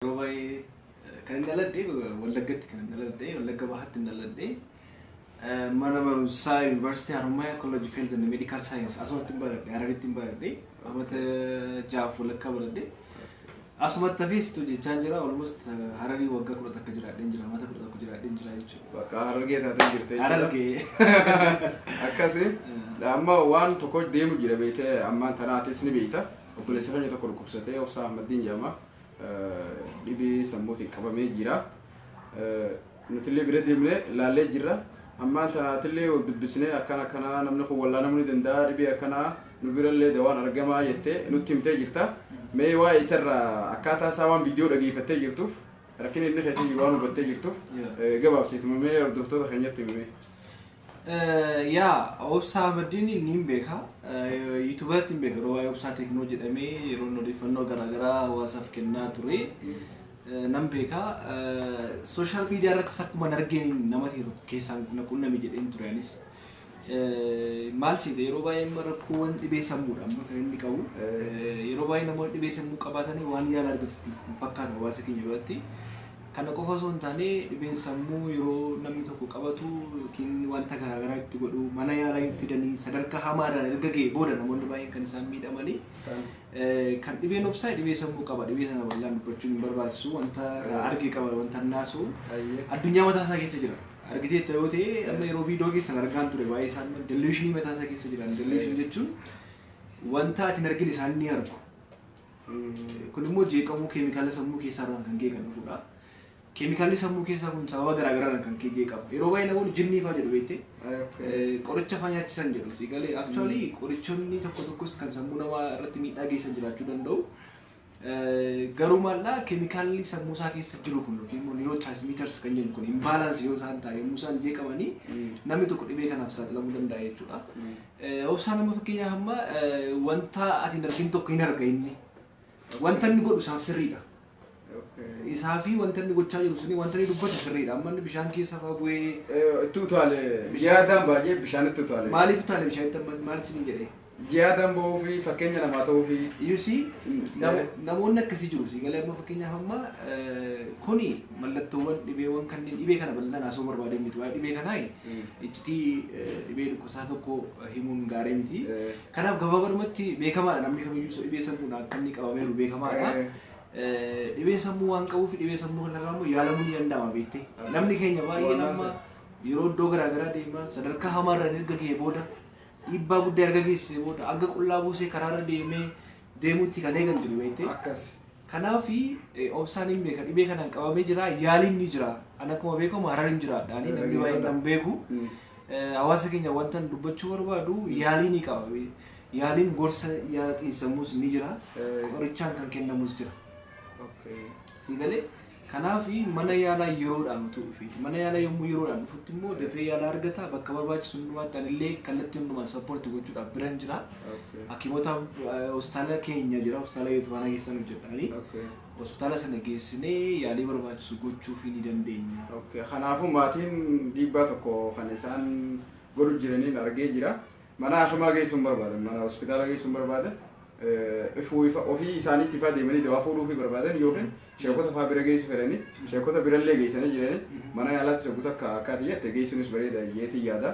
Robai kan daladde wallagatti kan daladde wallagga bahaatti daladde mana barumsaa University Haromaya College of Health and Medical Science asumatti baradde Hararitti baradde amata jaaf walakka baradde asumatti feestu jechaan jira almost Harari wagga 10 akka jiraadhen jira amata 10 akka jiraadhen jira jechuudha bakka Harargee taatee jirte Harargee akkasii amma waan tokko deemu jira beete amma tanaatis ni beeta obboleessa keenya tokko dhukkubsatee obsa Ahmadiin jedhama dhibi sammuutiin qabamee jira nutillee bira deemnee laallee jirra amma tanaatillee wal dubbisnee akkana namni kun wallaanamuu ni danda'a dhibi akkana nu birallee dawaan argamaa jettee nutti himtee jirta mee waa isarraa akkaataa isaa waan viidiyoo dhageeffattee jirtuuf rakkina inni keessa jiru waan hubattee jirtuuf gabaabsiituma mee hordoftoota keenyatti himee ya obsa Ahmadiin ni beeka YouTube'atti beeka roobaa obsa teknoolojii jedhamee yeroo odeeffannoo garaagaraa hawaasaaf kennaa ture nan beeka social media irratti akkuma argeen nama tokko keessaan qunnamee jedheen ture anis maal siite yeroo baay'ee rakkoowwan dhibee sammuudha amma kan inni qabu yeroo baay'ee namoonni dhibee sammuu qabaatanii waan yaala argatutti fakkaata hawaasa keenya biratti kana qofa osoo hin taane dhibeen sammuu yeroo namni tokko qabatu yookiin wanta garaagaraa itti godhu mana yaalaa hin fidanii sadarkaa hamaadhaan erga ga'e booda namoonni baay'een kan isaan miidhamanii kan dhibeen obsaa dhibee sammuu qaba dhibee sana bal'aan dubbachuun hin barbaachisu wanta argee qaba wanta naasu addunyaa mataa isaa keessa jira argitee ta'uu ta'e amma yeroo viidiyoo keessan argaan ture baay'ee isaan delusionii mataa isaa keessa jiran delusion jechuun wanta ati hin argine isaan ni argu kun immoo jeeqamuu keemikaala sammuu keessaa irraan kan ga'e kan dhufudha. Keemikaalli sammuu keessaa kun sababa garaagaraa kan kee qabu. Yeroo baay'ee namoonni jinnii fa'aa jedhu beektee qoricha fa'aa nyaachisan jedhu. Sigalee actually qorichoonni tokko tokkos kan sammuu namaa irratti miidhaa geessan jiraachuu danda'u. Garuu maallaa keemikaalli sammuu isaa keessa jiru kun yookiin immoo neurotransmitters kan jennu kun imbalance yoo isaan ta'e yommuu isaan jeeqamanii namni tokko dhibee kanaaf saaxilamuu danda'a jechuudha. Obsaa nama fakkeenyaaf amma wanta ati hin argin tokko hin arga inni. Wanta inni godhu isaaf sirriidha. Isaafi wanta inni gochaa jiru suni wanta inni dubbatu sirriidha. Amma inni bishaan keessa fa'aa bu'ee itti utaale yaadaan baay'ee bishaan itti utaale. Maaliif utaale bishaan itti maal isin jedhee? Yaadaan bahuu fi fakkeenya namaa ta'uu fi. You see namoonni akkasii jiru sigalee amma fakkeenyaaf amma kuni mallattoowwan dhibeewwan kanneen dhibee kana bal'inaan haasoo barbaadee miti waa'ee dhibee kanaa iccitii dhibee dhukkubsaa tokko himuun gaarii miti. Kanaaf gabaabumatti beekamaadha namni kamiyyuu dhibee sammuudhaan akka inni qabameeru beekamaadha. Dhibeen sammuu waan qabuuf dhibee sammuu kanarraa immoo yaalamuu ni danda'ama beektee namni keenya baay'ee nama yeroo iddoo garaagaraa deemaa sadarkaa hamaarraan erga ga'ee booda dhiibbaa guddaa erga geessisee booda akka qullaa buusee karaarra deemuutti kan eegan jiru beektee akkas kanaaf obsaan hin beeka dhibee kanaan qabamee jira yaaliin ni jira an akkuma beekamu Harariin jiraadhaanii namni baay'een kan beeku hawaasa keenya wanta dubbachuu barbaadu yaalii ni qaba yaaliin gorsa yaala xiinsammuus ni jira qorichaan kan kennamus jira. Sigalee kanaaf mana yaalaa yeroodhaan tuufi mana yaalaa yommuu yeroodhaan dhufutti immoo dafee yaala argata bakka barbaachisu hundumaatti anillee kallattii hundumaan sappoortii gochuudhaaf biran jira hakiimota hospitaala keenya jira hospitaala Yetufaanaa keessan hojjedhaanii hospitaala sana geessinee yaalii barbaachisu gochuuf ni dandeenya. Kanaafuu maatiin dhiibbaa tokko kan isaan godhu jiraniin argee jira mana hakimaa geessuun barbaadan mana hospitaala geessuun barbaadan ofii isaaniitti fa'aa deemanii dawaa fuudhuuf barbaadan yookiin sheekota fa'aa bira geessu fedhanii sheekota birallee geessanii jiranii mana yaalaatti saguuta akkaataa jette geessuunis bareeda yeetii yaada.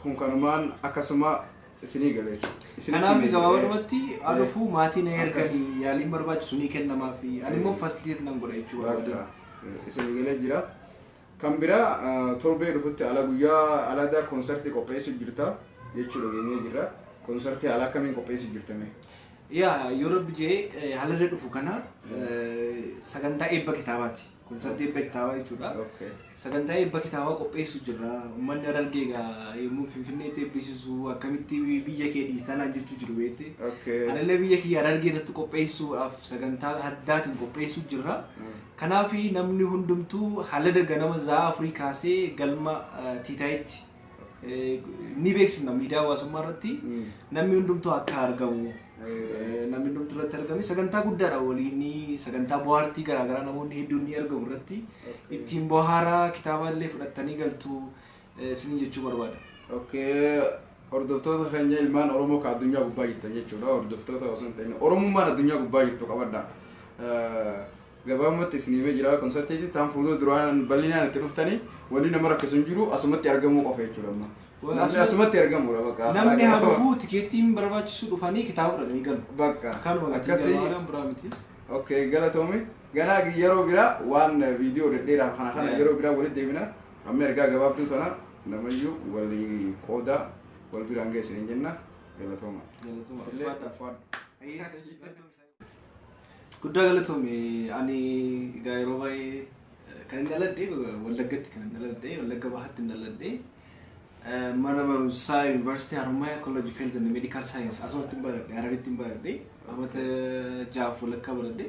Kun kanumaan akkasuma isinii galu jechuudha. Kanaaf gabaabumatti adufuu maatiin erganii yaaliin barbaachisu ni kennamaaf ani immoo fasiliteet nan godha jechuudha. Isinii galee jira. Kan biraa torbee dhufutti ala guyyaa alaadaa konsertii qopheessuu jirta jechuudha geenyee jirra. Konsertii ala akkamiin qopheessuu jirtame? Yaa yeroo bijee haalli dhufu kana sagantaa eebba kitaabaati. Konsertii eebba kitaabaa jechuudha. Sagantaa eebba kitaabaa qopheessuu jirra. Uummanni Harargee egaa yommuu Finfinneetti eebbisiisu akkamitti biyya kee dhiistanaan jechuu jiru beekte. Anillee biyya kiyya Harargeetti qopheessuudhaaf sagantaa addaatiin qopheessuu jirra. Kanaaf namni hundumtuu haalli ganama za'a afurii kaasee galma tiitaayitti ni beeksifna miidiyaa hawaasummaa irratti namni hundumtuu akka argamu namni hundumtuu irratti argame sagantaa guddaadha waliin sagantaa bohaartii garaagaraa namoonni hedduun ni argamu irratti ittiin bohaaraa kitaaballee fudhattanii galtu isin jechuu barbaada. Hordoftoota keenya ilmaan Oromoo ka addunyaa gubbaa jirtan jechuudha hordoftoota osoo hin ta'in Oromummaan addunyaa gubbaa jirtu qabadha. gabaabumatti isinii jira konsertiitti taan fuuldura duraan bal'inaan itti dhuftanii wanni nama rakkisuun jiru asumatti argamuu qofa jechuudha amma. Namni asumatti argamudha bakka. Namni haa dhufuu tikeettiin barbaachisu dhufanii kitaaba fudhatanii galu. Bakka. Kanuma akkasii biraa miti. Okay galatoomii ganaa yeroo biraa waan viidiyoo dhedheeraa kana yeroo biraa walitti deebina amma ergaa gabaabduu sana namayyuu walii qooda wal biraan geessanii jenna galatooma. Guddaa galatoomii ani egaa yeroo baay'ee kan hin dhaladhee Wallaggatti kan hin dhaladhee Wallagga Bahaatti hin dhaladhee mana barumsaa Yuunivarsiitii Haromaya College of Health and Medical Science asumatti hin baradhe Hararitti hin baradhe amata jaaf walakkaa baradhe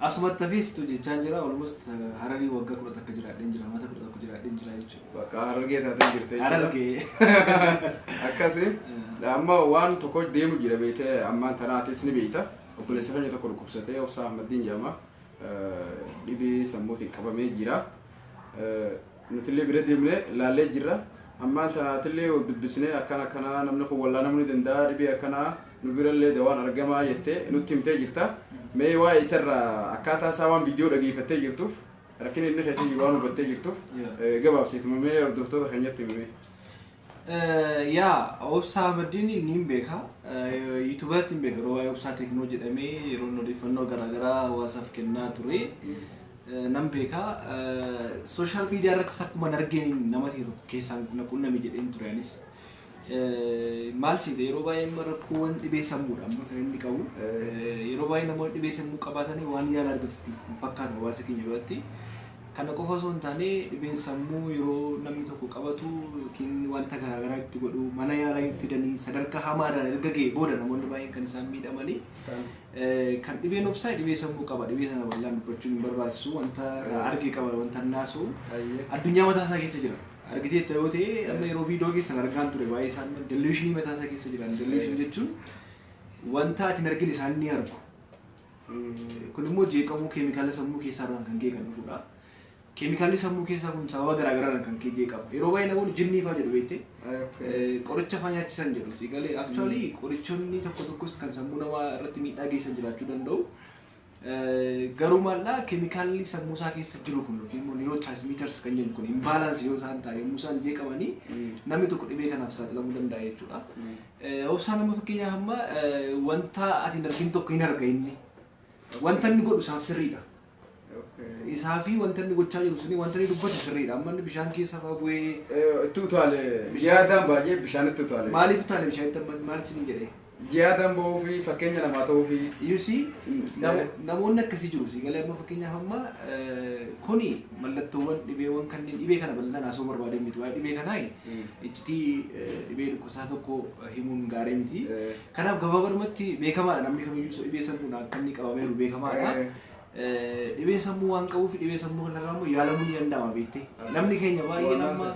asumatti hafeessitu jechaan jira almost Hararii waggaa 10 akka jiraadheen jira amata 11 jiraadheen jira jechuudha. Bakka Harargee taatee jirte jechuudha. Harargee. Akkasii amma waan tokko deemu jira beekte ammaan tanaatis ni beekta. Obboleessa keenya tokko dhukkubsatee Obsaa Ahmadiin jedhama. Dhibee sammuutiin qabamee jira. Nutillee bira deemnee laallee jirra. Ammaan tanaatillee ol dubbisnee akkana namni kun wallaanamuu ni danda'a dhibee akkanaa nu birallee dawaan argamaa jettee nutti himtee jirta. Mee waa'ee isarraa akkaataa isaa waan viidiyoo dhageeffattee jirtuuf rakkina inni keessatti waan hubattee jirtuuf gabaabsiitu mee hordoftoota keenyatti himee. Yaa Obsaa Ahmadiin niin beeka yuutuubarratti hin beeka yeroo waa'ee Obsaa Teknoo jedhamee yeroo odeeffannoo garaagaraa hawaasaaf kennaa ture nan beeka sooshaal miidiyaa irrattis akkuma argeen nama tokko keessaan qunname jedheen ture anis maal siite yeroo baay'ee rakkoowwan dhibee sammuudha amma kan inni qabu yeroo baay'ee namoonni dhibee sammuu qabaatanii waan yaala argatutti fakkaata hawaasa keenya biratti. Kana qofa osoo hin taane dhibeen sammuu yeroo namni tokko qabatu yookiin wanta garaagaraa itti godhu mana yaalaa hin fidanii sadarkaa hamaadhaan erga ga'e booda namoonni baay'een kan isaan miidhamanii kan dhibeen Obsaa dhibee sammuu qaba dhibee sana bal'aan dubbachuun hin barbaachisu wanta argee qaba wanta naasuu addunyaa mataa isaa keessa jira argitee yoo ta'e amma yeroo viidiyoo keessan argaan ture baay'ee isaan deluushinii mataa isaa keessa jiran deluushin jechuun wanta ati hin argine isaan ni argu kun immoo jeeqamuu keemikaala sammuu keessaa kan ga'e kan dhufudha. Keemikaalli sammuu keessaa kun sababa garaagaraa kan kee qabu. Yeroo baay'ee namoonni jinnii fa'aa jedhu beektee qoricha fa'aa nyaachisan jedhu. Galee actually qorichoonni tokko tokkos kan sammuu namaa irratti miidhaa geessan jiraachuu danda'u. Garuu maallaa keemikaalli sammuu isaa keessa jiru kun yookiin immoo neurotransmitters kan jennu kun imbalaansii yoo isaan ta'e yommuu isaan jeeqamanii namni tokko dhibee kanaaf saaxilamuu danda'a jechuudha. Obsaa nama fakkeenyaaf amma wanta ati hin argin tokko hin arga inni. Wanta inni godhu isaaf sirriidha. Isaafi wanta inni gochaa jiru suni wanta inni dubbatu sirriidha. Amma inni bishaan keessa fa'aa bu'ee itti utaale ji'aadhaan baay'ee bishaan itti utaale. Maaliif utaale bishaan itti maal isin jedhee? Ji'aadhaan bahuu fi fakkeenya namaa ta'uu fi. You see namoonni akkasii jiru si galee amma fakkeenyaaf amma kuni mallattoowwan dhibeewwan kanneen dhibee kana bal'inaan haasoo barbaadee miti waa'ee dhibee kanaa iccitii dhibee dhukkubsaa tokko himuun gaarii miti. Kanaaf gabaabumatti beekamaadha namni kamiyyuu dhibee sammuun akka inni qabameeru beekamaadha. Dhibee sammuu waan qabuuf dhibee sammuu kanarraa immoo yaalamuu ni danda'ama beektee namni keenya baay'ee nama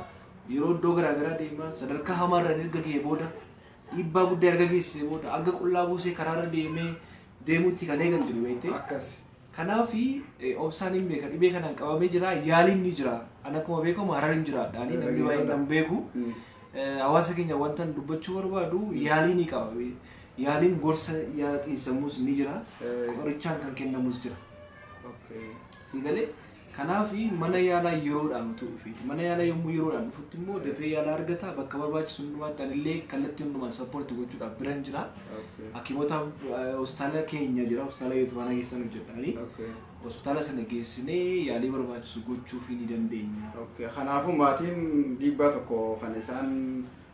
yeroo iddoo garaagaraa deemaa sadarkaa hamaarraan erga ga'ee booda dhiibbaa guddaa erga geessisee booda akka qullaa buusee karaarra deemuutti kan eegan jiru beektee. Kanaaf Obsaan hin beeka dhibee kanaan qabamee jira yaaliin ni jira an akkuma beekamu Harariin jiraadhaanii namni baay'een kan beeku hawaasa keenya wanta dubbachuu barbaadu yaalii ni qaba yaaliin gorsa yaala xiinsammuus ni jira qorichaan kan kennamus jira. Sigalee kanaaf mana yaalaa yeroodhaan dhufuufi mana yaalaa yommuu yeroodhaan dhufutti immoo dafee yaala argata bakka barbaachisu hundumaatti anillee kallattii hundumaan sappoortii gochuudhaaf biran jira. Hakiimota hospitaala keenya jira hospitaala Yetufaanaa keessan hojjedhaanii hospitaala sana geessinee yaalii barbaachisu gochuuf ni dandeenya. Kanaafuu maatiin dhiibbaa tokko kan isaan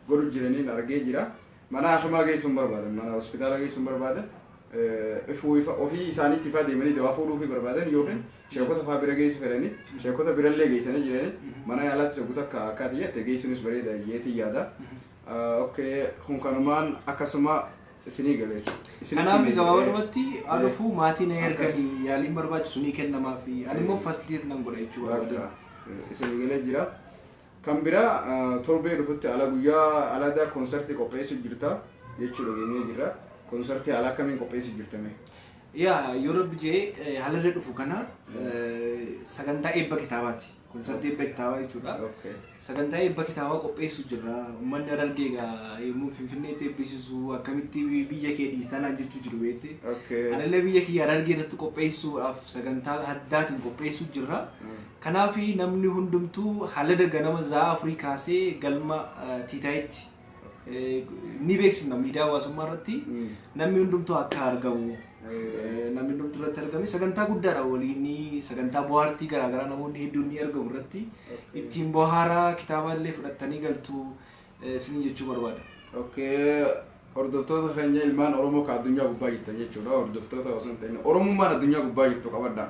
godhu jiraniin argee jira. Mana hakiimaa geessuun barbaadan mana hospitaala geessuun barbaadan ofii isaaniitti fa'aa deemanii dawaa fuudhuufi barbaadan yookiin sheekota fa'aa bira geessu fedhanii sheekota birallee geessanii jiranii mana yaalaatti saguuta akka jette geessuunis bareeda yeetii yaada. Kun kanumaan akkasuma isinii galee jechuudha. Kanaaf gabaabumatti adufuu maatiin erganii yaaliin barbaachisu ni kennamaa fi ani immoo fasiliteet nan godha jechuudha. Isinii galee jira. Kan biraa torbee dhufutti ala guyyaa alaadaa konsertii qopheessuu jirta jechuudha geenyee jirra. Konsertii ala akkamiin qopheessuu jirtame? yaa yoo rabbi jee haala dhufu kana sagantaa eebba kitaabaati. Konsartii eebba kitaabaa jechuudha. Sagantaa eebba kitaabaa qopheessu jirra. Uummanni Harargee egaa yommuu Finfinneetti eebbisiisu akkamitti biyya kee dhiistanaan jechuu jiru beekte. Anallee biyya kiyya Harargee irratti qopheessuudhaaf sagantaa addaatiin qopheessu jirra. Kanaaf namni hundumtuu haala ganama za'a afurii kaasee galma tiitaayitti ni beeksifna miidiyaa hawaasummaa irratti namni hundumtuu akka argamu. Namni hundumtuu irratti argame sagantaa guddaadha waliin sagantaa bohaartii garaagaraa namoonni hedduun ni argamu irratti ittiin bohaaraa kitaaba illee fudhattanii galtu isin jechuu barbaada. Hordoftoota keenya ilmaan Oromoo ka addunyaa gubbaa jirtan jechuudha. Hordoftoota osoo hin ta'in Oromummaan addunyaa gubbaa jirtu qabadha.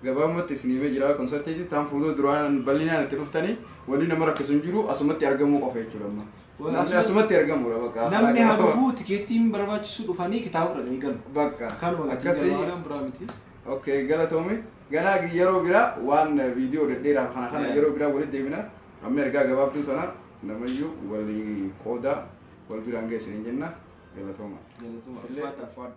Gabaabumatti isinii jira konsertiitti taan fuuldura duraan bal'inaan itti dhuftanii wanni nama rakkisu hin jiru asumatti argamuu qofa jechuudha. Asumatti argamudha bakka. Namni haa dhufu tikeettiin barbaachisu dhufanii kitaaba fudhatanii galu. Bakka. Kanuma akkasii biraa miti. Galatoomii. Ganaa yeroo biraa waan viidiyoo dhedheeraa kana yeroo biraa walitti deebina. Amma ergaa gabaabduu sana namayyuu walii qooda wal biraan geessanii jenna. Galatooma. Galatooma.